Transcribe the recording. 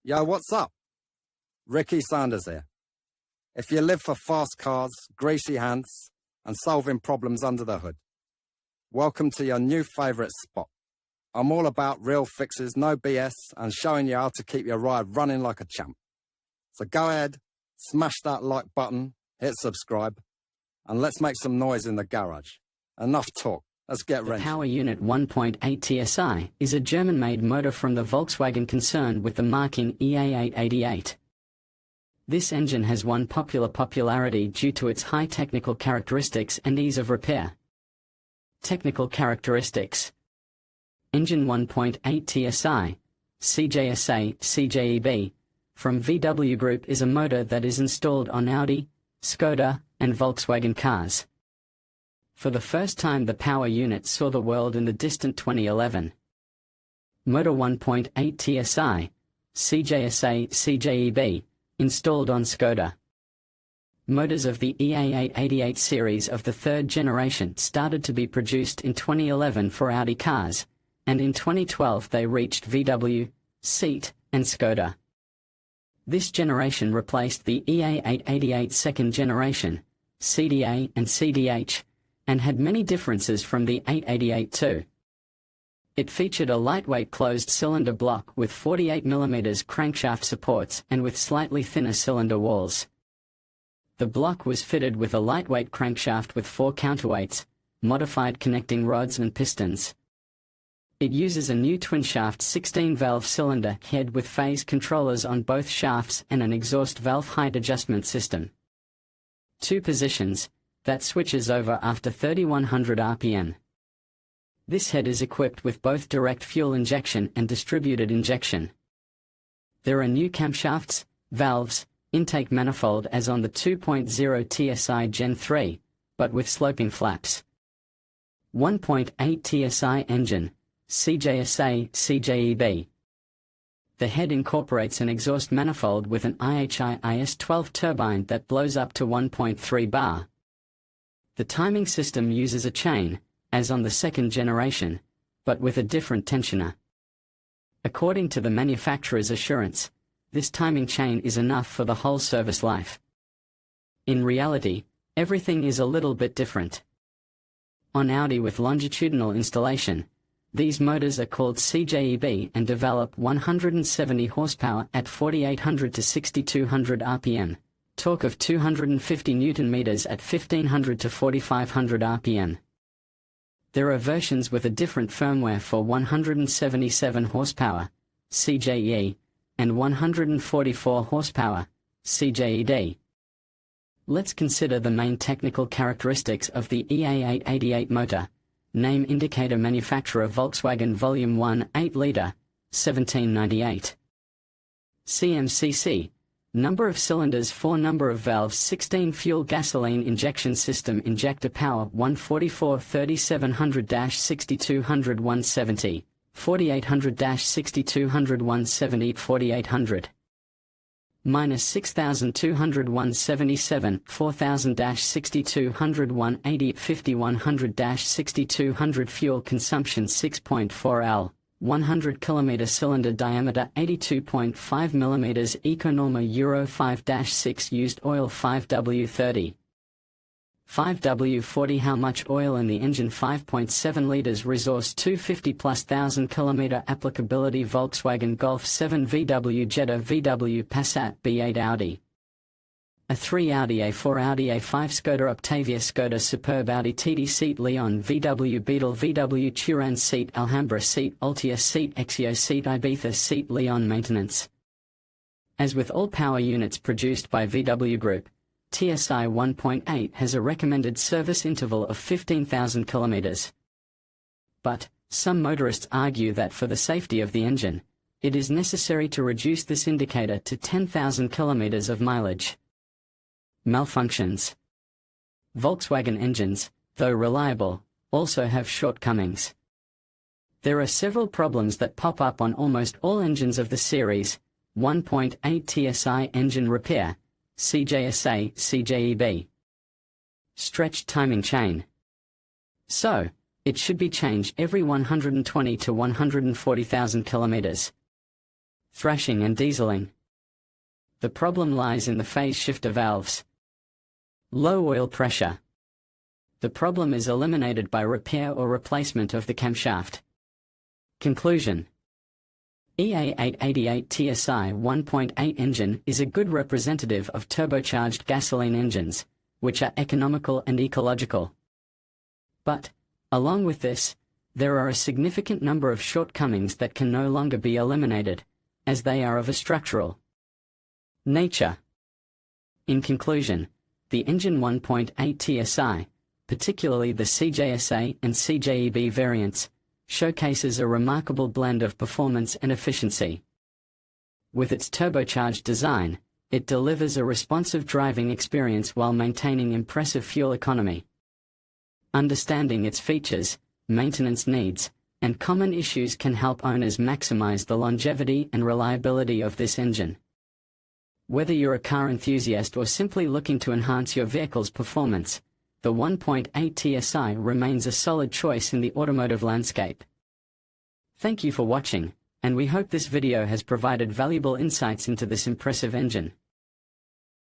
Yo, what's up? Ricky Sanders here. If you live for fast cars, greasy hands, and solving problems under the hood, welcome to your new favourite spot. I'm all about real fixes, no BS, and showing you how to keep your ride running like a champ. So go ahead, smash that like button, hit subscribe, and let's make some noise in the garage. Enough talk. Let's get ready. The Power Unit 1.8 TSI is a German-made motor from the Volkswagen concern with the marking EA888. This engine has won popularity due to its high technical characteristics and ease of repair. Technical characteristics: engine 1.8 TSI, CJSA, CJEB, from VW Group is a motor that is installed on Audi, Skoda, and Volkswagen cars. For the first time the power unit saw the world in the distant 2011. Motor 1.8 TSI, CJSA, CJEB, installed on Skoda. Motors of the EA888 series of the third generation started to be produced in 2011 for Audi cars, and in 2012 they reached VW, Seat, and Skoda. This generation replaced the EA888 second generation, CDA and CDH, and had many differences from the 888 too. It featured a lightweight closed-cylinder block with 48mm crankshaft supports and with slightly thinner cylinder walls. The block was fitted with a lightweight crankshaft with 4 counterweights, modified connecting rods and pistons. It uses a new twin-shaft 16-valve cylinder head with phase controllers on both shafts and an exhaust valve height adjustment system. 2 positions, that switches over after 3100 RPM. This head is equipped with both direct fuel injection and distributed injection. There are new camshafts, valves, intake manifold as on the 2.0 TSI Gen 3, but with sloping flaps. 1.8 TSI engine, CJSA, CJEB. The head incorporates an exhaust manifold with an IHI-IS-12 turbine that blows up to 1.3 bar. The timing system uses a chain, as on the second generation, but with a different tensioner. According to the manufacturer's assurance, this timing chain is enough for the whole service life. In reality, everything is a little bit different. On Audi with longitudinal installation, these motors are called CJEB and develop 170 horsepower at 4800 to 6200 RPM. Torque of 250 Nm at 1500 to 4500 RPM. There are versions with a different firmware for 177 horsepower, CJE, and 144 horsepower, CJED. Let's consider the main technical characteristics of the EA888 motor. Name indicator manufacturer Volkswagen Volume 1 8-liter, 1798. CMCC. Number of cylinders 4 Number of valves 16 Fuel gasoline injection system Injector power 144 3700-6200 170 4800-6200 170 4800 minus 6200 177 4000-6200 180 5100-6200 Fuel consumption 6.4 L 100 km cylinder diameter 82.5 mm Econorma Euro 5-6 used oil 5W30 5W40 How much oil in the engine 5.7 liters Resource 250 plus 1000 km Applicability Volkswagen Golf 7 VW Jetta VW Passat B8 Audi A3 Audi A4 Audi A5 Skoda Octavia Skoda Superb Audi TD Seat Leon VW Beetle VW Turan Seat Alhambra Seat Altia Seat Exio Seat Ibiza Seat Leon Maintenance. As with all power units produced by VW Group, TSI 1.8 has a recommended service interval of 15,000 km. But, some motorists argue that for the safety of the engine, it is necessary to reduce this indicator to 10,000 km of mileage. Malfunctions. Volkswagen engines, though reliable, also have shortcomings. There are several problems that pop up on almost all engines of the series. 1.8 TSI engine repair, CJSA, CJEB. Stretched timing chain. So, it should be changed every 120 to 140,000 kilometers. thrashing and dieseling. The problem lies in the phase shifter valves. Low oil pressure. The problem is eliminated by repair or replacement of the camshaft. Conclusion. EA888 TSI 1.8 engine is a good representative of turbocharged gasoline engines, which are economical and ecological. But, along with this, there are a significant number of shortcomings that can no longer be eliminated, as they are of a structural nature. In conclusion, the engine 1.8 TSI, particularly the CJSA and CJEB variants, showcases a remarkable blend of performance and efficiency. With its turbocharged design, it delivers a responsive driving experience while maintaining impressive fuel economy. Understanding its features, maintenance needs, and common issues can help owners maximize the longevity and reliability of this engine. Whether you're a car enthusiast or simply looking to enhance your vehicle's performance, the 1.8 TSI remains a solid choice in the automotive landscape. Thank you for watching, and we hope this video has provided valuable insights into this impressive engine.